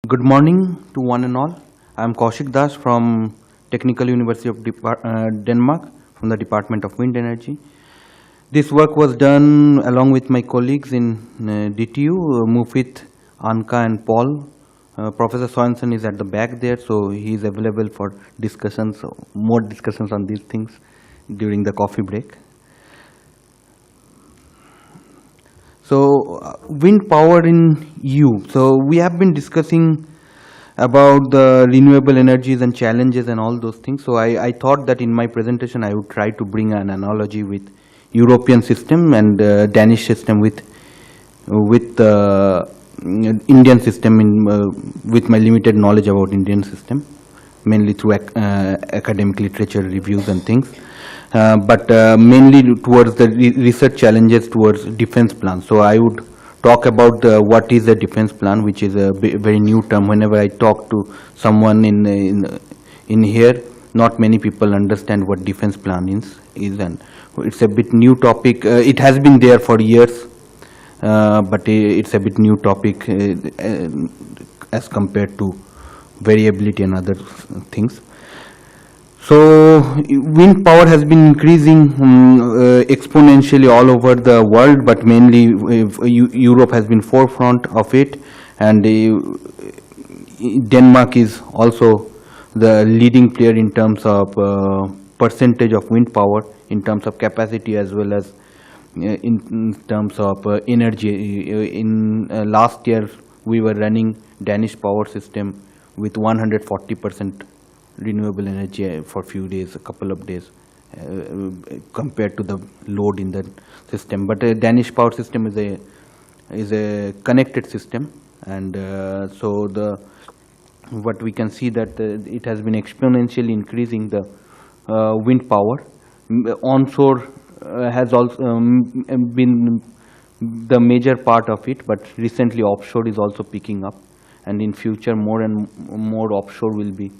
Good morning to one and all. I am Kaushik Das from Technical University of Denmark from the Department of Wind Energy. This work was done along with my colleagues in DTU, Mufit, Anka and Paul. Professor Sorensen is at the back there, so he is available for discussions, more discussions on these things during the coffee break. So wind power in EU. So we have been discussing about the renewable energies and challenges and all those things. So I thought that in my presentation I would try to bring an analogy with European system and Danish system with Indian system with my limited knowledge about Indian system, mainly through academic literature reviews and things. But mainly towards the research challenges towards defense plans. So I would talk about what is a defense plan, which is a very new term. Whenever I talk to someone in here, not many people understand what defense plan is, and it's a bit new topic. It has been there for years, but it's a bit new topic as compared to variability and other things. So wind power has been increasing exponentially all over the world, but mainly Europe has been forefront of it, and Denmark is also the leading player in terms of percentage of wind power, in terms of capacity as well as in terms of energy. In last year we were running Danish power system with 140% renewable energy for a few days, a couple of days, compared to the load in the system. But a Danish power system is a connected system, and so what we can see that it has been exponentially increasing the wind power. Onshore has also been the major part of it, but recently offshore is also picking up, and in future more and more offshore will be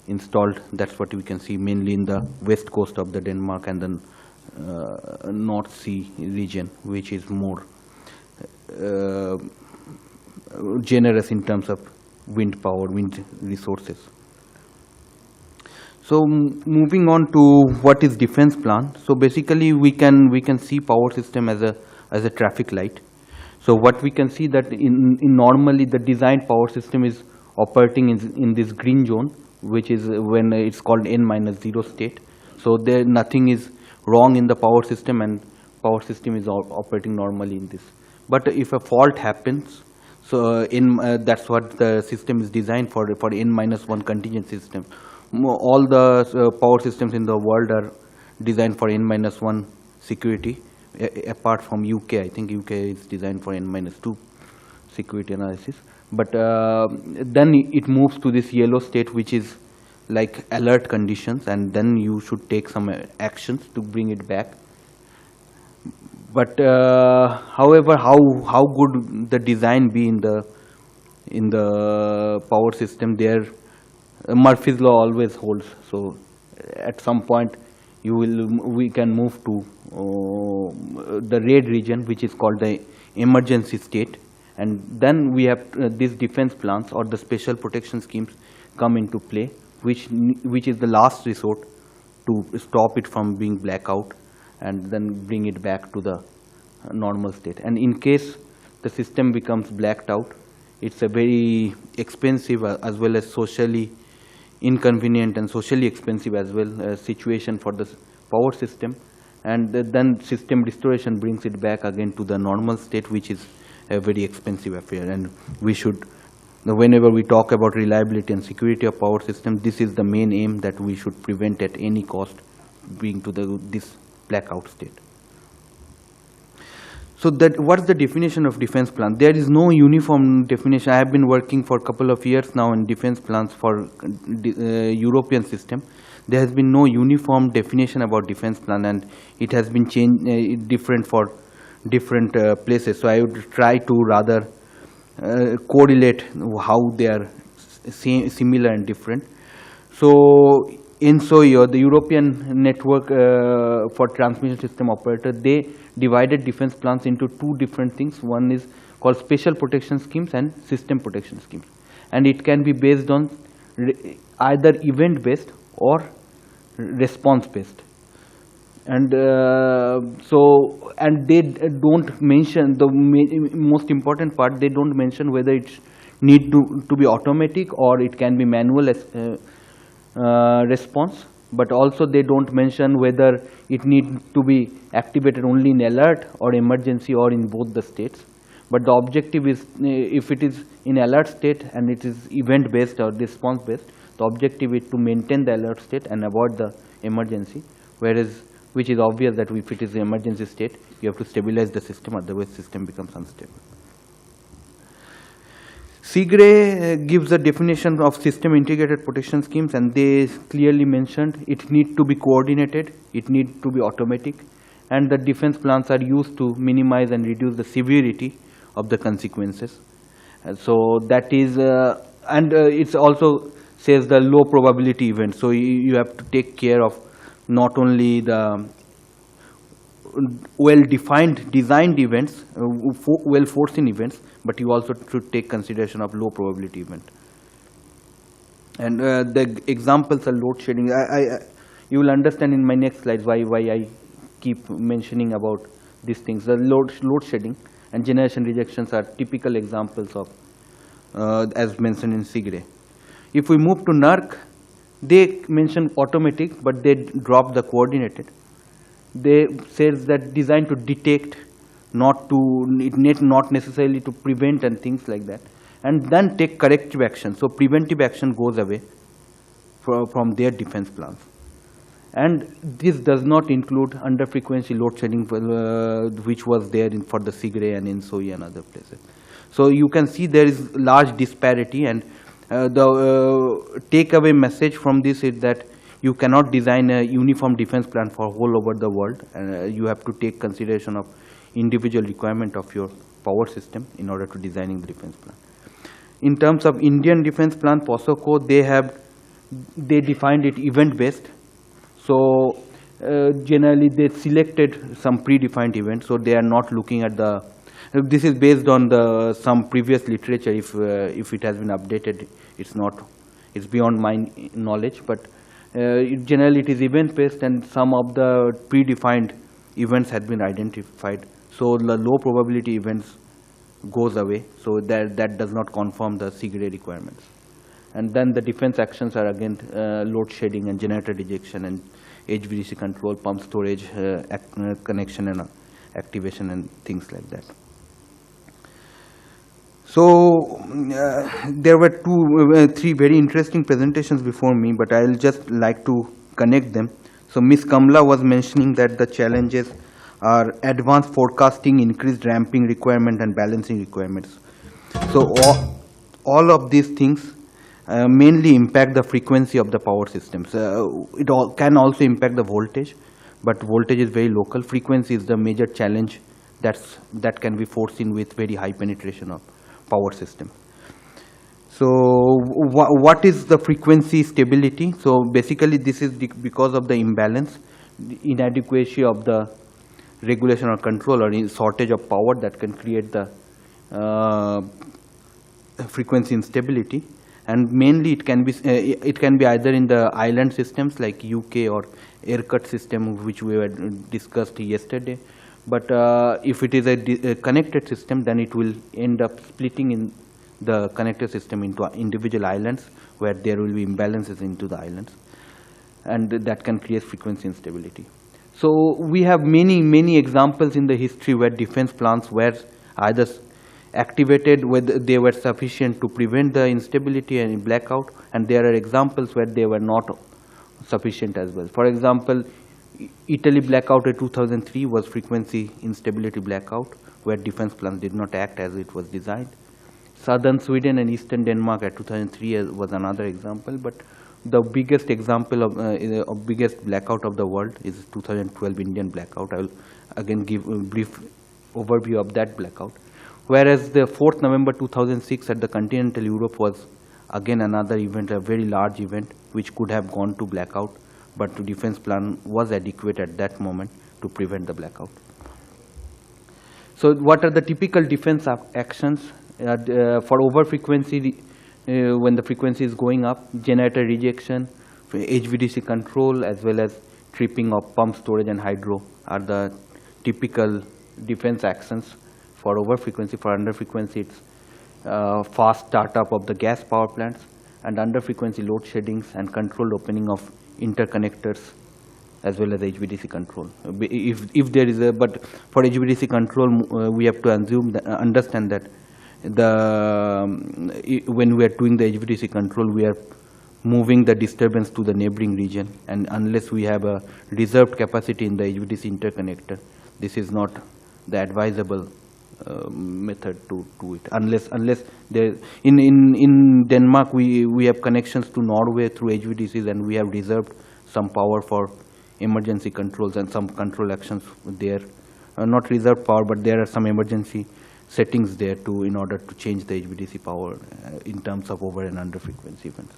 installed. That's what we can see mainly in the west coast of the Denmark and the North Sea region, which is more generous in terms of wind power, wind resources. So moving on to what is defense plan. So basically we can see power system as a traffic light. So what we can see that in normally the designed power system is operating in this green zone, which is when it's called n-0 state. So there nothing is wrong in the power system, and power system is operating normally in this. But if a fault happens, so that's what the system is designed for n-1 contingent system. All the power systems in the world are designed for n-1 security, apart from UK. I think UK is designed for n-2 security analysis. But then it moves to this yellow state, which is like alert conditions, and then you should take some actions to bring it back. But however, how good the design be in the power system, there Murphy's law always holds. So at some point we can move to the red region, which is called the emergency state. And then we have these defense plans or the special protection schemes come into play, which is the last resort to stop it from being blackout and then bring it back to the normal state. And in case the system becomes blacked out, it's a very expensive as well as socially inconvenient and socially expensive as well situation for the power system. And then system restoration brings it back again to the normal state, which is a very expensive affair. And we should, whenever we talk about reliability and security of power system, this is the main aim, that we should prevent at any cost being to this blackout state. So what's the definition of defense plan? There is no uniform definition. I have been working for a couple of years now in defense plans for European system. There has been no uniform definition about defense plan, and it has been different for different places. So I would try to rather correlate how they are similar and different. So in SOIO, the European network for transmission system operator, they divided defense plans into two different things. One is called special protection schemes and system protection schemes. and it can be based on either event based or response based. And and they don't mention the most important part. They don't mention whether it need to be automatic or it can be manual response, but also they don't mention whether it need to be activated only in alert or emergency or in both the states. But the objective is, if it is in alert state and it is event based or response based, the objective is to maintain the alert state and avoid the emergency, whereas which is obvious that if it is an emergency state, you have to stabilize the system, otherwise system becomes unstable. SIGRE gives a definition of system integrated protection schemes, and they clearly mentioned it need to be coordinated, it need to be automatic, and the defense plans are used to minimize and reduce the severity of the consequences. So that is, and it also says the low probability event. So you have to take care of not only the well-defined, designed events, well-foreseen events, but you also should take consideration of low probability event. And the examples are load shedding. You will understand in my next slides why I keep mentioning about these things. The load shedding and generation rejections are typical examples of, as mentioned in SIGRE. If we move to NERC, they mention automatic, but they drop the coordinated. They says that designed to detect, not necessarily to prevent and things like that, and then take corrective action. So preventive action goes away from their defense plans. And this does not include under frequency load shedding, which was there for the SIGRE and in SOE and other places. So you can see there is large disparity, and the takeaway message from this is that you cannot design a uniform defense plan for whole over the world. You have to take consideration of individual requirement of your power system in order to designing the defense plan. In terms of Indian defense plan, POSOCO, they defined it event based. So generally they selected some predefined events, so they are not looking at the, this is based on the some previous literature. If it has been updated, it's beyond my knowledge, but generally it is event based, and some of the predefined events had been identified. So the low probability events goes away, so that does not conform the SIGRE requirements. And then the defense actions are again load shedding and generator rejection and HVDC control, pump storage, connection and activation and things like that. So there were three very interesting presentations before me, but I'll just like to connect them. So Ms. Kamla was mentioning that the challenges are advanced forecasting, increased ramping requirement, and balancing requirements. So all of these things mainly impact the frequency of the power systems. It can also impact the voltage, but voltage is very local. Frequency is the major challenge that can be foreseen with very high penetration of power system. So what is the frequency stability? So basically this is because of the imbalance, the inadequacy of the regulation or control, or shortage of power that can create the frequency instability. And mainly it can be either in the island systems like UK or air cut system, which we had discussed yesterday. But if it is a connected system, then it will end up splitting in the connected system into individual islands, where there will be imbalances into the islands, and that can create frequency instability. So we have many examples in the history where defense plans were either activated whether they were sufficient to prevent the instability and blackout, and there are examples where they were not sufficient as well. For example, Italy blackout in 2003 was frequency instability blackout, where defense plans did not act as it was designed. Southern Sweden and Eastern Denmark at 2003 was another example, but the biggest example of biggest blackout of the world is 2012 Indian blackout. I will again give a brief overview of that blackout. Whereas the 4th November 2006 at the continental Europe was again another event, a very large event, which could have gone to blackout, but the defense plan was adequate at that moment to prevent the blackout. So what are the typical defense actions? For over frequency when the frequency is going up, generator rejection, HVDC control, as well as tripping of pump storage and hydro are the typical defense actions for over frequency. For under frequency, it's fast startup of the gas power plants, and under frequency load sheddings and controlled opening of interconnectors, as well as HVDC control. If there is a, but for HVDC control, we have to assume that, understand that when we are doing the HVDC control, we are moving the disturbance to the neighboring region, and unless we have a reserved capacity in the HVDC interconnector, this is not the advisable method to do it. Unless there in Denmark we have connections to Norway through HVDCs, and we have reserved some power for emergency controls and some control actions there. Not reserved power, but there are some emergency settings there to in order to change the HVDC power in terms of over and under frequency events.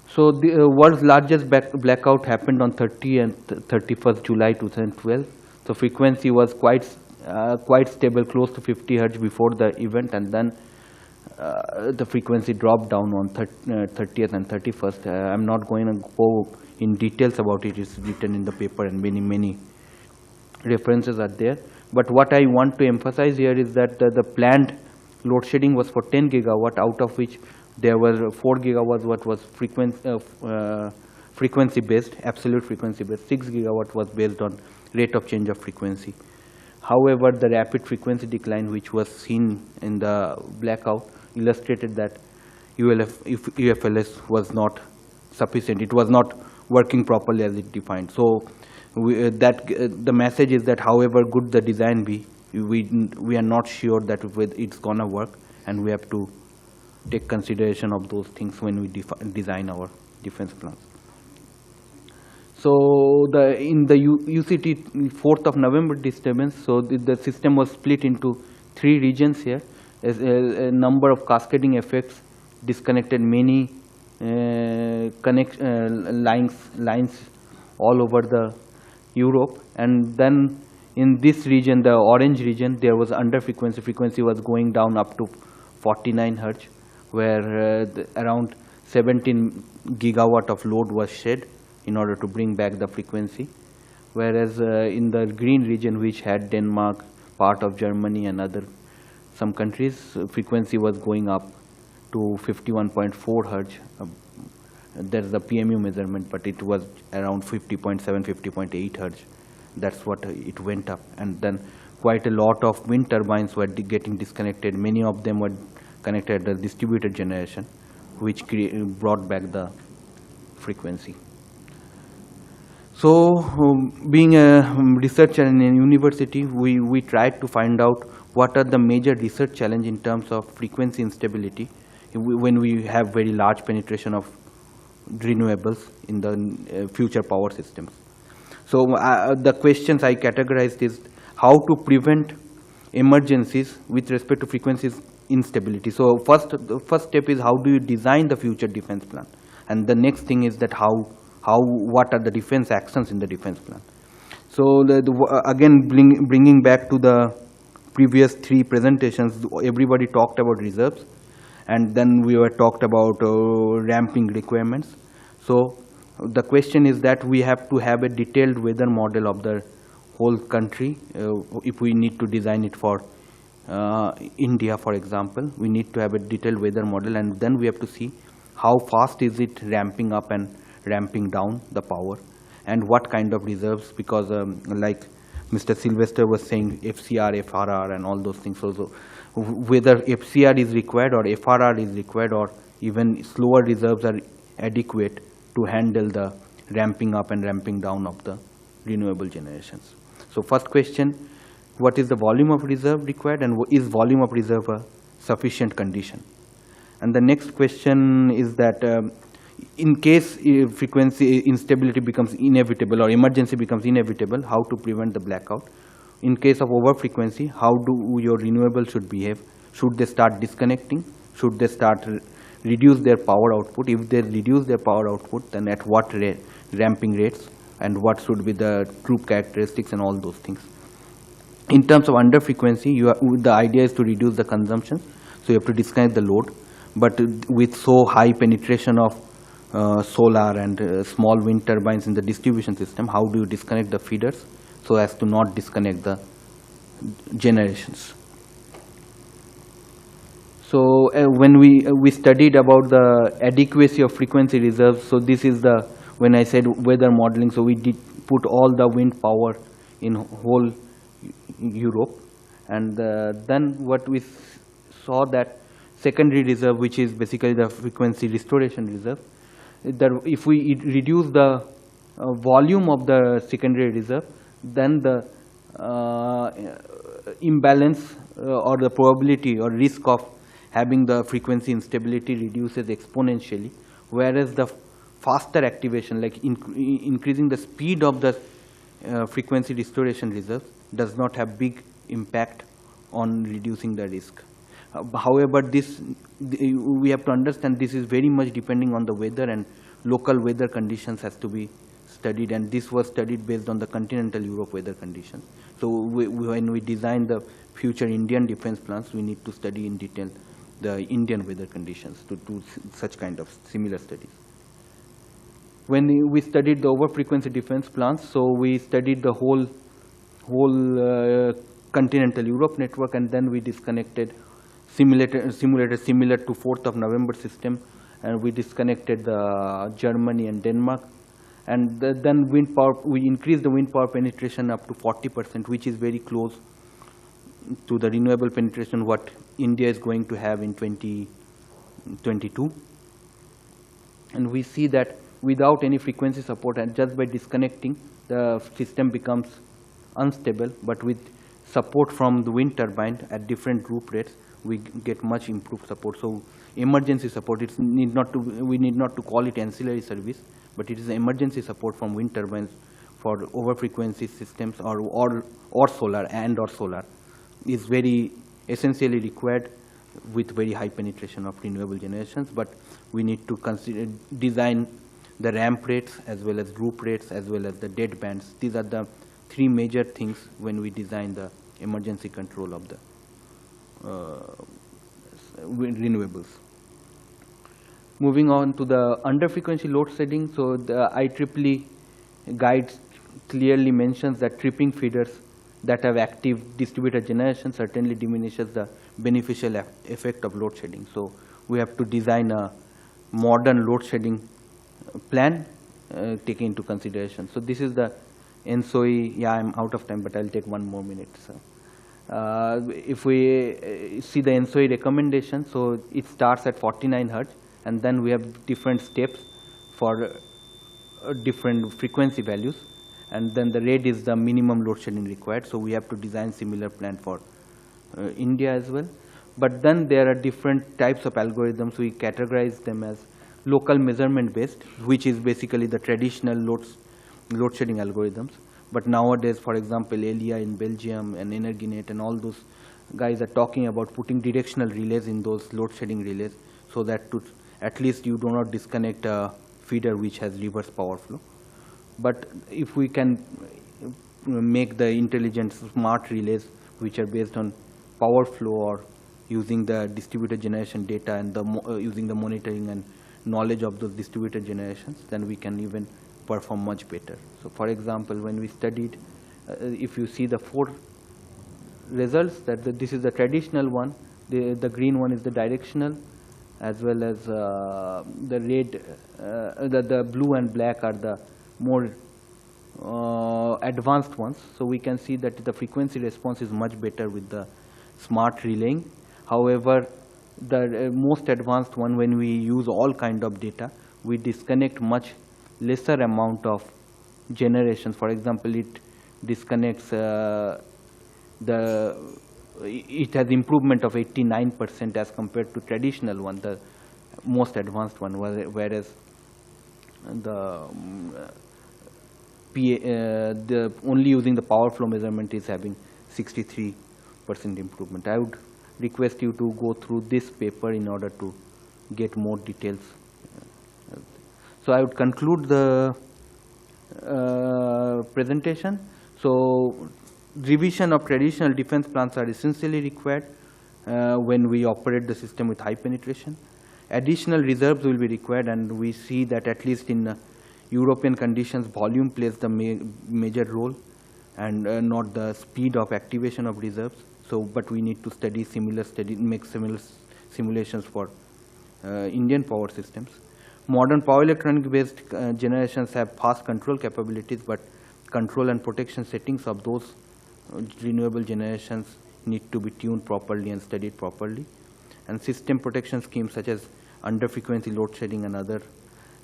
So the world's largest blackout happened on 30 and 31st July 2012. So frequency was quite stable, close to 50 Hz before the event, and then the frequency dropped down on 30th and 31st. I'm not going to go in details about it. It's written in the paper, and many references are there. But what I want to emphasize here is that the planned load shedding was for 10 gigawatt, out of which there were 4 gigawatts what was frequency based, absolute frequency based. 6 gigawatt was based on rate of change of frequency. However, the rapid frequency decline which was seen in the blackout illustrated that UFLS was not sufficient. It was not working properly as it defined. So the message is that however good the design be, we are not sure that it's gonna work, and we have to take consideration of those things when we design our defense plans. So in the UCT 4th of November disturbance, so the system was split into 3 regions here. As a number of cascading effects disconnected many lines all over the Europe, and then in this region, the orange region, there was under frequency. Frequency was going down up to 49 Hz, where around 17 gigawatt of load was shed in order to bring back the frequency. Whereas in the green region, which had Denmark, part of Germany and some countries, frequency was going up to 51.4 Hz. There's the PMU measurement, but it was around 50.7, 50.8 Hz. That's what it went up. And then quite a lot of wind turbines were getting disconnected. Many of them were connected to the distributed generation, which brought back the frequency. So being a researcher in a university, we tried to find out what are the major research challenges in terms of frequency instability when we have very large penetration of renewables in the future power systems. So the questions I categorized is how to prevent emergencies with respect to frequency instability. So the first step is how do you design the future defense plan, and the next thing is that what are the defense actions in the defense plan. So again bringing back to the previous 3 presentations, everybody talked about reserves, and then we were talked about ramping requirements. So the question is that we have to have a detailed weather model of the whole country. If we need to design it for India, for example, we need to have a detailed weather model, and then we have to see how fast is it ramping up and ramping down the power, and what kind of reserves, because like Mr. Sylvester was saying, FCR, FRR and all those things. So whether FCR is required or FRR is required, or even slower reserves are adequate to handle the ramping up and ramping down of the renewable generations. So first question, what is the volume of reserve required, and is volume of reserve a sufficient condition? And the next question is that in case frequency instability becomes inevitable or emergency becomes inevitable, how to prevent the blackout? In case of over frequency, how do your renewables should behave? Should they start disconnecting? Should they start reduce their power output? If they reduce their power output, then at what ramping rates, and what should be the troop characteristics and all those things. In terms of under frequency, the idea is to reduce the consumption. so you have to disconnect the load. But with so high penetration of solar and small wind turbines in the distribution system, how do you disconnect the feeders so as to not disconnect the generations? So when we studied about the adequacy of frequency reserves, so this is the, when I said weather modeling, so we did put all the wind power in whole Europe, and then what we saw that secondary reserve, which is basically the frequency restoration reserve, that if we reduce the volume of the secondary reserve, then the imbalance or the probability or risk of having the frequency instability reduces exponentially, whereas the faster activation, like increasing the speed of the frequency restoration reserve, does not have big impact on reducing the risk. However, we have to understand this is very much depending on the weather, and local weather conditions has to be studied, and this was studied based on the continental Europe weather conditions. So when we design the future Indian defense plans, we need to study in detail the Indian weather conditions to do such kind of similar studies. When we studied the over frequency defense plans, so we studied the whole continental Europe network, and then we disconnected simulated similar to 4th of November system, and we disconnected the Germany and Denmark, and then wind power, we increased the wind power penetration up to 40%, which is very close to the renewable penetration what India is going to have in 2022. And we see that without any frequency support and just by disconnecting, the system becomes unstable, but with support from the wind turbine at different group rates, we get much improved support. So emergency support, we need not to call it ancillary service, but it is emergency support from wind turbines for over frequency systems or solar or solar is very essentially required with very high penetration of renewable generations. But we need to design the ramp rates as well as group rates as well as the dead bands. These are the three major things when we design the emergency control of the renewables. Moving on to the under frequency load shedding. So the IEEE guides clearly mentions that tripping feeders that have active distributed generation certainly diminishes the beneficial effect of load shedding. So we have to design a modern load shedding plan taking into consideration. So this is the NSOE. Yeah, I'm out of time, but I'll take one more minute. So if we see the NSOE recommendation, so it starts at 49 Hz, and then we have different steps for different frequency values, and then the red is the minimum load shedding required. So we have to design similar plan for India as well. But then there are different types of algorithms. We categorize them as local measurement based, which is basically the traditional load shedding algorithms. But nowadays, for example, ELIA in Belgium and Energinet and all those guys are talking about putting directional relays in those load shedding relays, so that at least you do not disconnect a feeder which has reverse power flow. But if we can make the intelligent smart relays which are based on power flow or using the distributed generation data and using the monitoring and knowledge of those distributed generations, then we can even perform much better. So for example, when we studied, if you see the 4 results, that this is the traditional one, the green one is the directional, as well as the red, the blue and black are the more advanced ones. So we can see that the frequency response is much better with the smart relaying. However, the most advanced one, when we use all kind of data, we disconnect much lesser amount of generations. For example, it disconnects it has improvement of 89% as compared to traditional one, the most advanced one, whereas the only using the power flow measurement is having 63% improvement. I would request you to go through this paper in order to get more details. So I would conclude the presentation. So revision of traditional defense plans are essentially required. when we operate the system with high penetration. Additional reserves will be required, and we see that at least in European conditions, volume plays the major role, and not the speed of activation of reserves. So, but we need to make similar simulations for Indian power systems. Modern power electronic based generations have fast control capabilities, but control and protection settings of those renewable generations need to be tuned properly and studied properly. And system protection schemes such as under frequency load shedding and other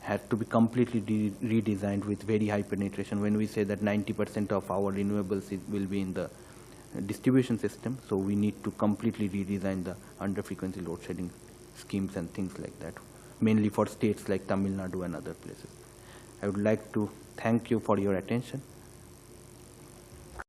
had to be completely redesigned with very high penetration. When we say that 90% of our renewables will be in the distribution system, so we need to completely redesign the under frequency load shedding schemes and things like that, mainly for states like Tamil Nadu and other places. I would like to thank you for your attention.